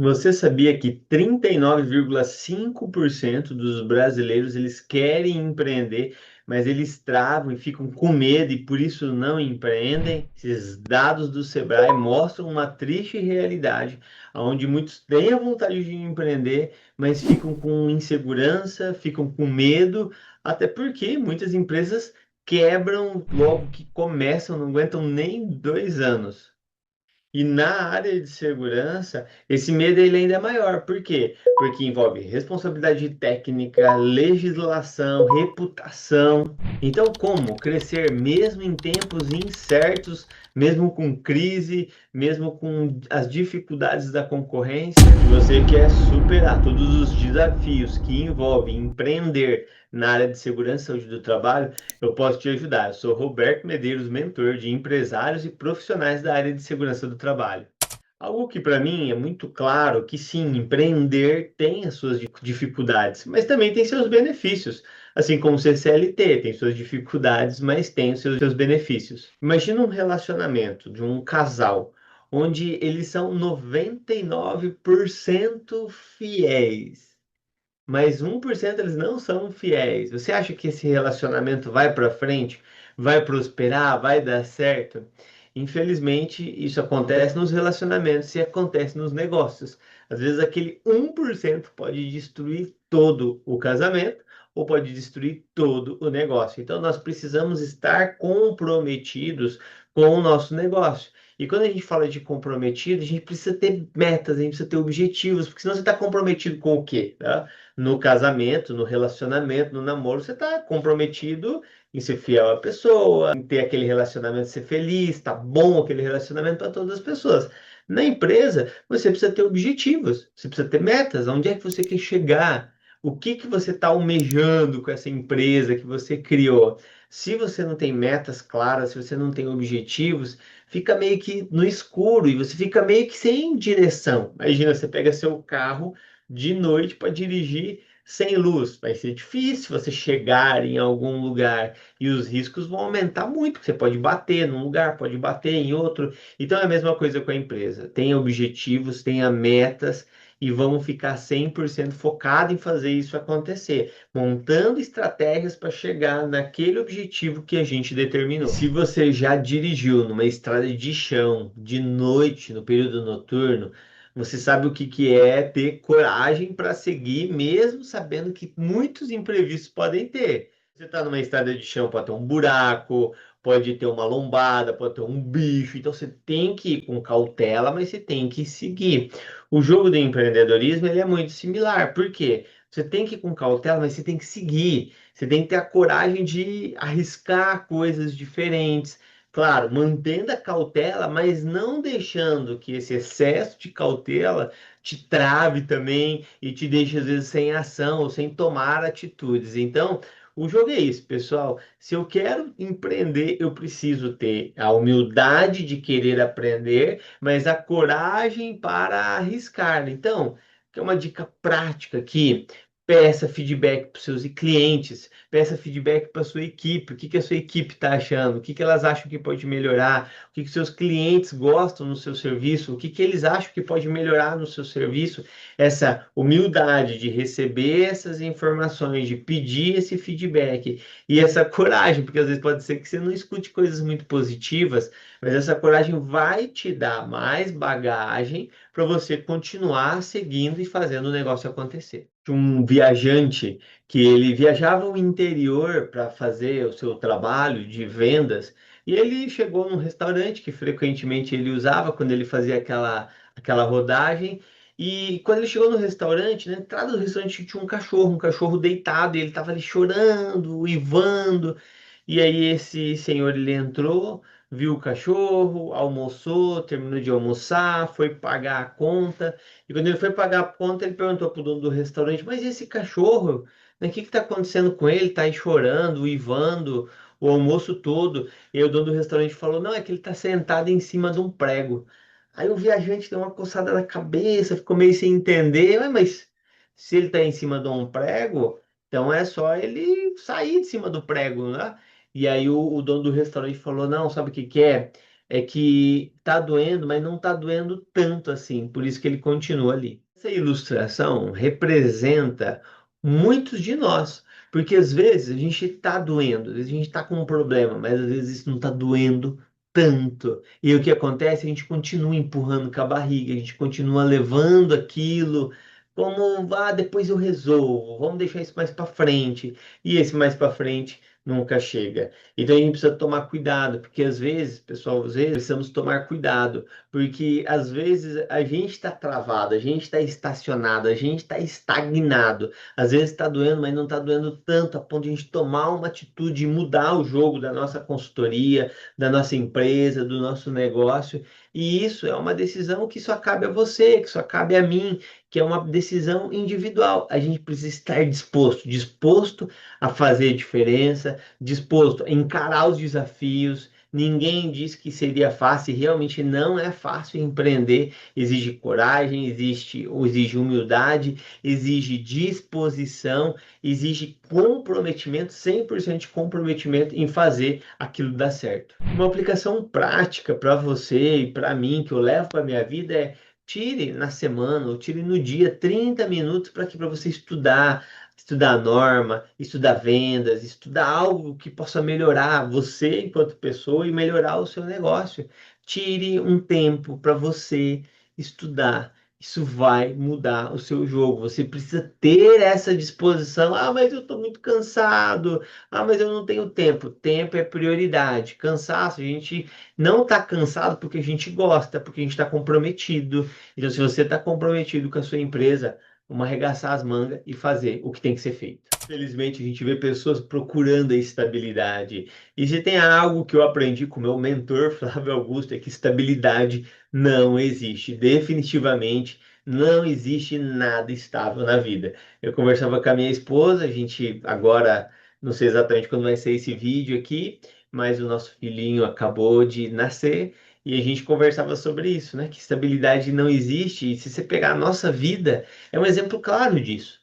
Você sabia que 39,5% dos brasileiros eles querem empreender, mas eles travam e ficam com medo e por isso não empreendem? Esses dados do Sebrae mostram uma triste realidade, onde muitos têm a vontade de empreender, mas ficam com insegurança, ficam com medo, até porque muitas empresas quebram logo que começam, não aguentam nem 2 anos. E na área de segurança, esse medo ele ainda é maior. Por quê? Porque envolve responsabilidade técnica, legislação, reputação. Então, como crescer mesmo em tempos incertos, mesmo com crise, mesmo com as dificuldades da concorrência? Se você quer superar todos os desafios que envolvem empreender na área de segurança e saúde do trabalho, eu posso te ajudar. Eu sou Roberto Medeiros, mentor de empresários e profissionais da área de segurança do trabalho. Algo que para mim é muito claro que sim, empreender tem as suas dificuldades, mas também tem seus benefícios. Assim como ser CLT tem suas dificuldades, mas tem os seus benefícios. Imagina um relacionamento de um casal onde eles são 99% fiéis, mas 1% eles não são fiéis. Você acha que esse relacionamento vai para frente, vai prosperar, vai dar certo? Infelizmente, isso acontece nos relacionamentos e acontece nos negócios. Às vezes, aquele 1% pode destruir todo o casamento ou pode destruir todo o negócio. Então, nós precisamos estar comprometidos com o nosso negócio. E quando a gente fala de comprometido, a gente precisa ter metas, a gente precisa ter objetivos, porque senão você está comprometido com o quê? Tá? No casamento, no relacionamento, no namoro, você está comprometido em ser fiel à pessoa, em ter aquele relacionamento, ser feliz, tá bom aquele relacionamento para todas as pessoas. Na empresa, você precisa ter objetivos, você precisa ter metas, onde é que você quer chegar, o que que você está almejando com essa empresa que você criou. Se você não tem metas claras, se você não tem objetivos, fica meio que no escuro e você fica meio que sem direção. Imagina, você pega seu carro de noite para dirigir sem luz. Vai ser difícil você chegar em algum lugar e os riscos vão aumentar muito. Você pode bater num lugar, pode bater em outro. Então é a mesma coisa com a empresa. Tenha objetivos, tenha metas e vamos ficar 100% focado em fazer isso acontecer, montando estratégias para chegar naquele objetivo que a gente determinou. Se você já dirigiu numa estrada de chão de noite, no período noturno, você sabe o que que é ter coragem para seguir, mesmo sabendo que muitos imprevistos podem ter. Você está numa estrada de chão, pode ter um buraco, pode ter uma lombada, pode ter um bicho. Então você tem que ir com cautela, mas você tem que seguir. O jogo do empreendedorismo ele é muito similar. Por quê? Você tem que ir com cautela, mas você tem que seguir. Você tem que ter a coragem de arriscar coisas diferentes. Claro, mantendo a cautela, mas não deixando que esse excesso de cautela te trave também e te deixe, às vezes, sem ação ou sem tomar atitudes. Então, o jogo é isso, pessoal. Se eu quero empreender, eu preciso ter a humildade de querer aprender, mas a coragem para arriscar. Então, que é uma dica prática aqui. Peça feedback para os seus clientes, peça feedback para a sua equipe, o que que a sua equipe está achando, o que que elas acham que pode melhorar, o que que seus clientes gostam no seu serviço, o que que eles acham que pode melhorar no seu serviço. Essa humildade de receber essas informações, de pedir esse feedback e essa coragem, porque às vezes pode ser que você não escute coisas muito positivas, mas essa coragem vai te dar mais bagagem para você continuar seguindo e fazendo o negócio acontecer. Um viajante que ele viajava ao interior para fazer o seu trabalho de vendas e ele chegou num restaurante que frequentemente ele usava quando ele fazia aquela rodagem. E quando ele chegou no restaurante, na entrada do restaurante tinha um cachorro deitado, e ele estava ali chorando, uivando. E aí esse senhor ele entrou, viu o cachorro, almoçou, terminou de almoçar, foi pagar a conta. E quando ele foi pagar a conta, ele perguntou pro dono do restaurante: Mas esse cachorro, né, o que que tá acontecendo com ele? Tá aí chorando, uivando o almoço todo. E aí o dono do restaurante falou: Não, é que ele tá sentado em cima de um prego. Aí o viajante deu uma coçada na cabeça, ficou meio sem entender: "Ué, mas se ele tá em cima de um prego, então é só ele sair de cima do prego, né?" E aí o dono do restaurante falou: Não, sabe o que que é? é que tá doendo, mas não tá doendo tanto assim, por isso que ele continua ali. Essa ilustração representa muitos de nós, porque às vezes a gente tá doendo, às vezes a gente tá com um problema, mas às vezes isso não tá doendo tanto. E o que acontece? A gente continua empurrando com a barriga, a gente continua levando aquilo como, depois eu resolvo, vamos deixar isso mais para frente. E esse mais para frente nunca chega. Então a gente precisa tomar cuidado, porque às vezes, pessoal, às vezes precisamos tomar cuidado, porque às vezes a gente está travado, a gente está estacionado, a gente está estagnado. Às vezes está doendo, mas não está doendo tanto a ponto de a gente tomar uma atitude e mudar o jogo da nossa consultoria, da nossa empresa, do nosso negócio. E isso é uma decisão que só cabe a você, que só cabe a mim, que é uma decisão individual. A gente precisa estar disposto a fazer diferença, disposto a encarar os desafios. Ninguém disse que seria fácil, realmente não é fácil empreender. Exige coragem, exige humildade, exige disposição, exige comprometimento, 100% de comprometimento em fazer aquilo dar certo. Uma aplicação prática para você e para mim, que eu levo para a minha vida é: tire na semana ou tire no dia 30 minutos para você estudar a norma, estudar vendas, estudar algo que possa melhorar você enquanto pessoa e melhorar o seu negócio. Tire um tempo para você estudar. Isso vai mudar o seu jogo. Você precisa ter essa disposição. Ah, mas eu estou muito cansado. Ah, mas eu não tenho tempo. Tempo é prioridade. Cansaço, a gente não está cansado porque a gente gosta, porque a gente está comprometido. Então, se você está comprometido com a sua empresa, vamos arregaçar as mangas e fazer o que tem que ser feito. Infelizmente, a gente vê pessoas procurando a estabilidade. E se tem algo que eu aprendi com o meu mentor, Flávio Augusto, é que estabilidade não existe. Definitivamente não existe nada estável na vida. Eu conversava com a minha esposa, a gente agora, não sei exatamente quando vai ser esse vídeo aqui, mas o nosso filhinho acabou de nascer. E a gente conversava sobre isso, né? Que estabilidade não existe. E se você pegar a nossa vida, é um exemplo claro disso.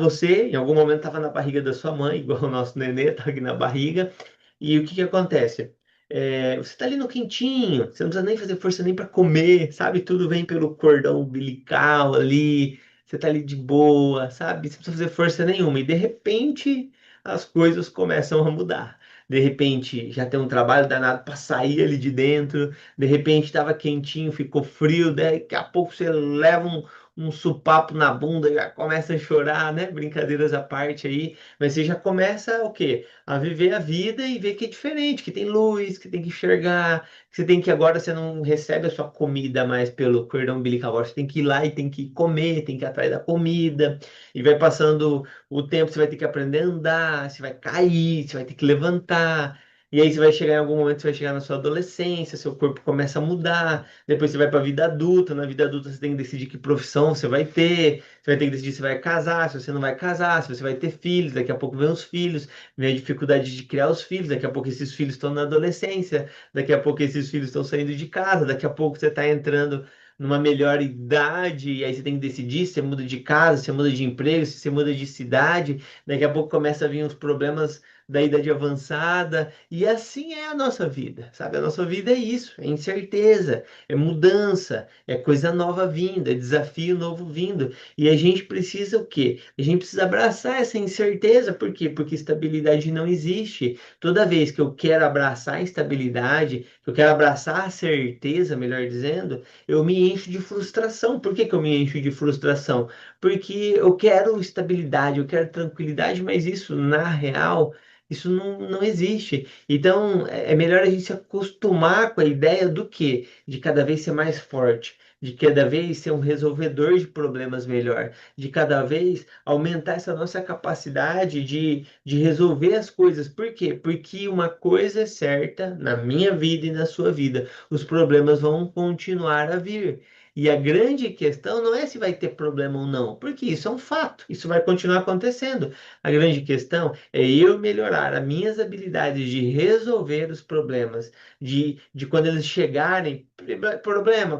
Você em algum momento estava na barriga da sua mãe, igual o nosso nenê está aqui na barriga, e o que que acontece? Você está ali no quentinho, você não precisa nem fazer força nem para comer, sabe? Tudo vem pelo cordão umbilical ali, você está ali de boa, sabe? Você não precisa fazer força nenhuma, e de repente as coisas começam a mudar. De repente já tem um trabalho danado para sair ali de dentro, de repente estava quentinho, ficou frio, daqui a pouco você leva um supapo na bunda, já começa a chorar, né? Brincadeiras à parte aí, mas você já começa o quê? A viver a vida e ver que é diferente, que tem luz, que tem que enxergar, que você tem que agora você não recebe a sua comida mais pelo cordão umbilical, agora você tem que ir lá e tem que comer, tem que ir atrás da comida, e vai passando o tempo, você vai ter que aprender a andar, você vai cair, você vai ter que levantar. E aí você vai chegar em algum momento, você vai chegar na sua adolescência, seu corpo começa a mudar, depois você vai para a vida adulta, na vida adulta você tem que decidir que profissão você vai ter, você vai ter que decidir se vai casar, se você não vai casar, se você vai ter filhos, daqui a pouco vem os filhos, vem a dificuldade de criar os filhos, daqui a pouco esses filhos estão na adolescência, daqui a pouco esses filhos estão saindo de casa, daqui a pouco você está entrando numa melhor idade, e aí você tem que decidir se você muda de casa, se você muda de emprego, se você muda de cidade, daqui a pouco começa a vir os problemas da idade avançada, e assim é a nossa vida, sabe? A nossa vida é isso, é incerteza, é mudança, é coisa nova vindo, é desafio novo vindo, e a gente precisa o quê? A gente precisa abraçar essa incerteza, por quê? Porque estabilidade não existe. Toda vez que eu quero abraçar a instabilidade, que eu quero abraçar a certeza, melhor dizendo, eu me encho de frustração. Por que que eu me encho de frustração? Porque eu quero estabilidade, eu quero tranquilidade, mas isso, na real, isso não existe. Então, é melhor a gente se acostumar com a ideia do quê? De cada vez ser mais forte, de cada vez ser um resolvedor de problemas melhor, de cada vez aumentar essa nossa capacidade de resolver as coisas. Por quê? Porque uma coisa é certa na minha vida e na sua vida: os problemas vão continuar a vir. E a grande questão não é se vai ter problema ou não, porque isso é um fato, isso vai continuar acontecendo. A grande questão é eu melhorar as minhas habilidades de resolver os problemas, de quando eles chegarem,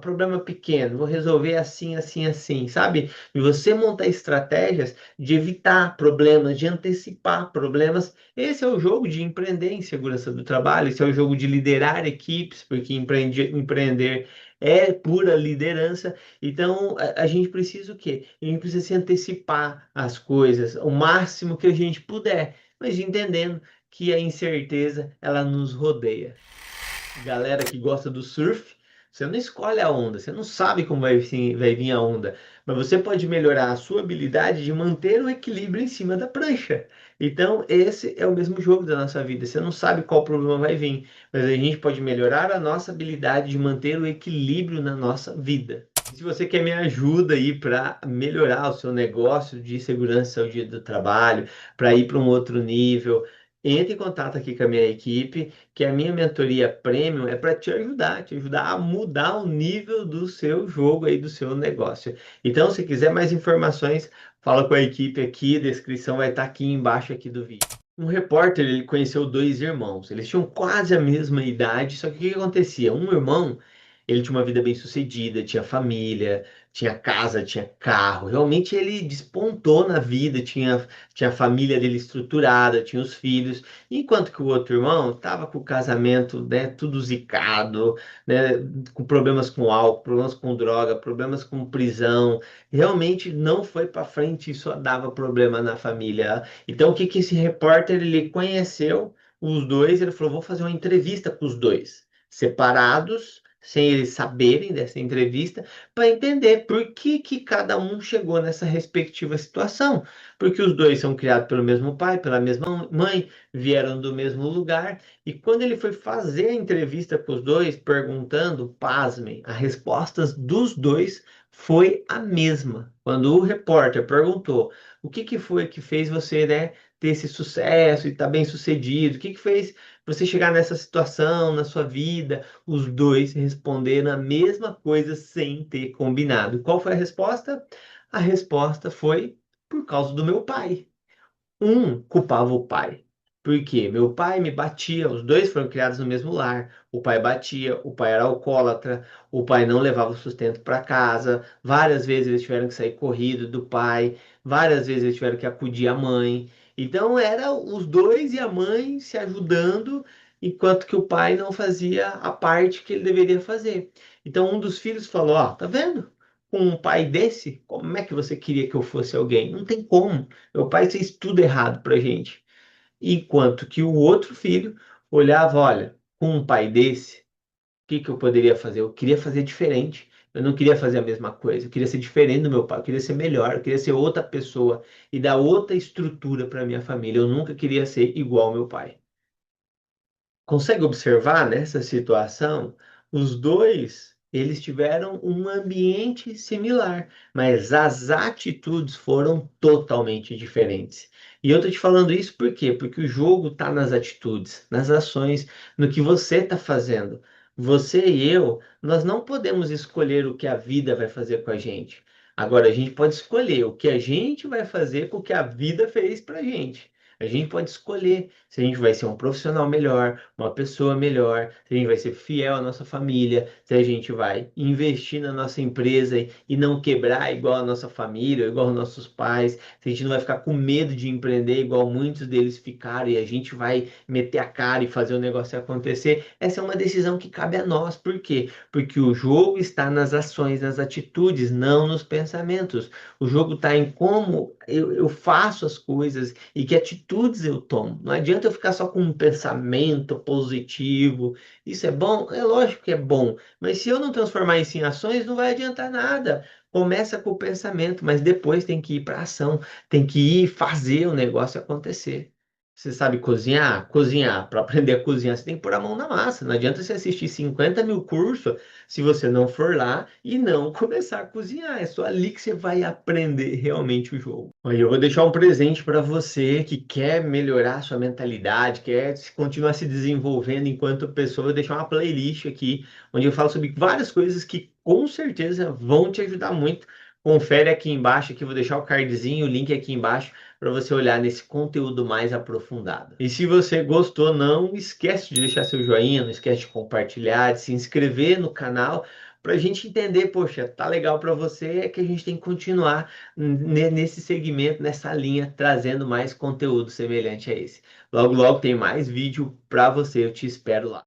problema pequeno, vou resolver assim, assim, assim, sabe? E você montar estratégias de evitar problemas, de antecipar problemas. Esse é o jogo de empreender em segurança do trabalho, esse é o jogo de liderar equipes, porque empreender é pura liderança. Então, a gente precisa o quê? A gente precisa se antecipar às coisas, o máximo que a gente puder, mas entendendo que a incerteza, ela nos rodeia. Galera que gosta do surf, você não escolhe a onda, você não sabe como vai vir a onda, mas você pode melhorar a sua habilidade de manter o equilíbrio em cima da prancha. Então, esse é o mesmo jogo da nossa vida. Você não sabe qual problema vai vir, mas a gente pode melhorar a nossa habilidade de manter o equilíbrio na nossa vida. Se você quer minha ajuda aí para melhorar o seu negócio de segurança e saúde do trabalho, para ir para um outro nível, entre em contato aqui com a minha equipe, que a minha mentoria premium é para te ajudar a mudar o nível do seu jogo aí, do seu negócio. Então, se quiser mais informações, fala com a equipe aqui, a descrição vai estar aqui embaixo aqui do vídeo. Um repórter, ele conheceu dois irmãos. Eles tinham quase a mesma idade, só que o que acontecia? Um irmão, ele tinha uma vida bem-sucedida, tinha família, tinha casa, tinha carro. Realmente ele despontou na vida, tinha a família dele estruturada, tinha os filhos. Enquanto que o outro irmão estava com o casamento, né, tudo zicado, né, com problemas com álcool, problemas com droga, problemas com prisão. Realmente não foi para frente e só dava problema na família. Então, o que que esse repórter ele conheceu os dois? Ele falou: vou fazer uma entrevista com os dois, separados, sem eles saberem dessa entrevista, para entender por que que cada um chegou nessa respectiva situação. Porque os dois são criados pelo mesmo pai, pela mesma mãe, vieram do mesmo lugar. E quando ele foi fazer a entrevista com os dois, perguntando, pasmem, as respostas dos dois foi a mesma. Quando o repórter perguntou o que que foi que fez você, né, ter esse sucesso e estar bem sucedido, o que que fez você chegar nessa situação na sua vida, os dois responderam a mesma coisa sem ter combinado. Qual foi a resposta? A resposta foi por causa do meu pai. Um culpava o pai. Porque meu pai me batia, os dois foram criados no mesmo lar. O pai batia, o pai era alcoólatra, o pai não levava o sustento para casa. Várias vezes eles tiveram que sair corrido do pai, várias vezes eles tiveram que acudir a mãe. Então era os dois e a mãe se ajudando, enquanto que o pai não fazia a parte que ele deveria fazer. Então um dos filhos falou: Ó, tá vendo? Com um pai desse, como é que você queria que eu fosse alguém? Não tem como. Meu pai fez tudo errado pra gente. Enquanto que o outro filho olhava, olha, com um pai desse, o que que eu poderia fazer? Eu queria fazer diferente. Eu não queria fazer a mesma coisa. Eu queria ser diferente do meu pai. Eu queria ser melhor. Eu queria ser outra pessoa e dar outra estrutura para minha família. Eu nunca queria ser igual ao meu pai. Consegue observar nessa situação? Os dois, eles tiveram um ambiente similar, mas as atitudes foram totalmente diferentes. E eu tô te falando isso por quê? Porque o jogo tá nas atitudes, nas ações, no que você tá fazendo. Você e eu, nós não podemos escolher o que a vida vai fazer com a gente. Agora, a gente pode escolher o que a gente vai fazer com o que a vida fez pra gente. A gente pode escolher se a gente vai ser um profissional melhor, uma pessoa melhor, se a gente vai ser fiel à nossa família, se a gente vai investir na nossa empresa e não quebrar igual a nossa família, igual os nossos pais, se a gente não vai ficar com medo de empreender igual muitos deles ficaram e a gente vai meter a cara e fazer o negócio acontecer. Essa é uma decisão que cabe a nós. Por quê? Porque o jogo está nas ações, nas atitudes, não nos pensamentos. O jogo está em como eu faço as coisas e que atitudes eu tomo. Não adianta eu ficar só com um pensamento positivo. Isso é bom? É lógico que é bom, mas se eu não transformar isso em ações, não vai adiantar nada. Começa com o pensamento, mas depois tem que ir para a ação, tem que ir fazer o negócio acontecer. Você sabe cozinhar? Cozinhar. Para aprender a cozinhar, você tem que pôr a mão na massa. Não adianta você assistir 50 mil cursos se você não for lá e não começar a cozinhar. É só ali que você vai aprender realmente o jogo. Aí eu vou deixar um presente para você que quer melhorar a sua mentalidade, quer continuar se desenvolvendo enquanto pessoa. Eu vou deixar uma playlist aqui onde eu falo sobre várias coisas que com certeza vão te ajudar muito. Confere aqui embaixo, que eu vou deixar o cardzinho, o link aqui embaixo para você olhar nesse conteúdo mais aprofundado. E se você gostou, não esquece de deixar seu joinha, não esquece de compartilhar, de se inscrever no canal para a gente entender, poxa, tá legal para você, é que a gente tem que continuar nesse segmento, nessa linha, trazendo mais conteúdo semelhante a esse. Logo, logo tem mais vídeo para você, eu te espero lá.